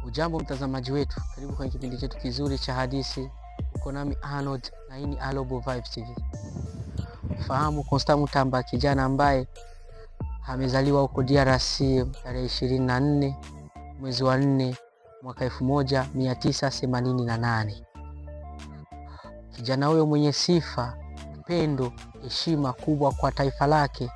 Ujambo mtazamaji wetu, karibu kwenye kipindi chetu kizuri cha hadithi. Uko nami Arnold na hii ni Global Vibes TV. Fahamu Constant Mutamba, kijana ambaye amezaliwa huko DRC tarehe 24 mwezi wa 4 mwaka 1988. Kijana huyo mwenye sifa, upendo, heshima kubwa kwa taifa lake.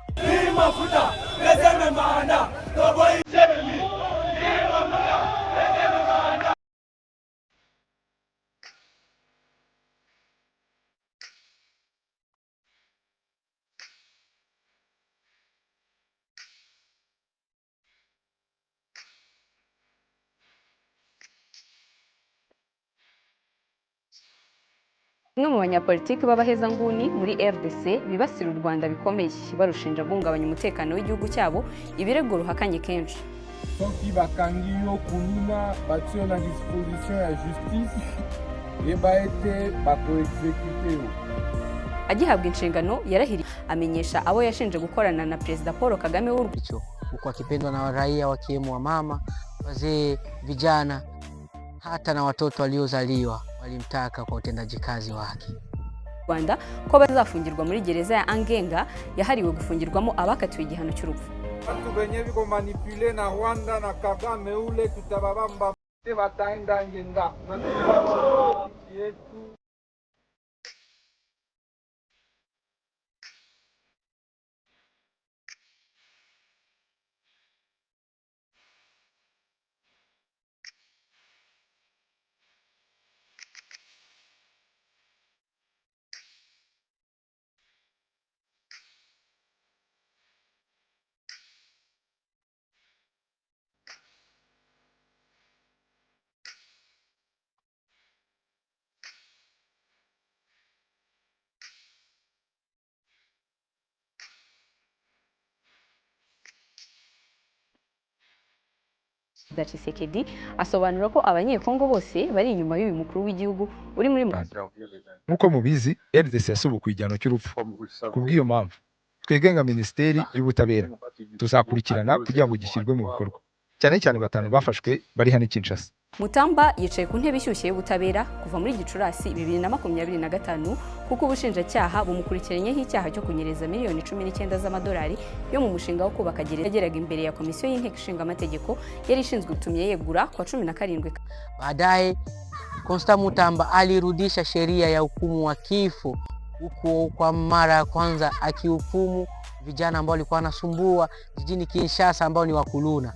Bamwe mu banyapolitiki b'abahezanguni muri RDC bibasira u Rwanda bikomeye barushinja guhungabanya umutekano w'igihugu cyabo, ibirego ruhakanye kenshi. Soki bakangiyo kununa batio na disposition ya justice ebaete bakoexekuteo. Agihabwa inshingano yarahiriye amenyesha abo yashinje gukorana na Perezida Paul Kagame w'urwicho, uko akipendwa na raia wakiwemo wa mama, wazee, vijana, hata na watoto waliozaliwa walimtaka kwa utendaji kazi wake. Rwanda ko bazafungirwa muri gereza ya Angenga yahariwe gufungirwamo abakatiwe igihano cy'urupfu. Watu benye biko manipule na Rwanda na Kagame ule tutababamba bataenda Angenga. Tshisekedi asobanura ko abanyekongo bose bari inyuma y'uyu mukuru w'igihugu uri muri nkuko mubizi RDC yasubukuye igihano cy'urupfu. Kubw'iyo mpamvu twebwe nka Minisiteri y'Ubutabera tuzakurikirana kugira ngo gishyirwe mu bikorwa, cyane cyane batanu bafashwe bari hano Kinshasa. Mutamba yicaye ku ntebe ishyushye y'ubutabera kuva muri Gicurasi 2025 kuko ubushinjacyaha bumukurikiranyeho icyaha cyo kunyereza miliyoni 19 z'amadolari yo mu mushinga wo kubaka gereza yageraga imbere ya komisiyo y'inteko ishinga amategeko yari ishinzwe gutumye yegura kwa 17. Baadaye Constant Mutamba alirudisha sheria ya hukumu wa kifo, huko kwa mara ya kwanza akihukumu vijana ambao walikuwa wanasumbua jijini Kinshasa ambao ni wakuluna.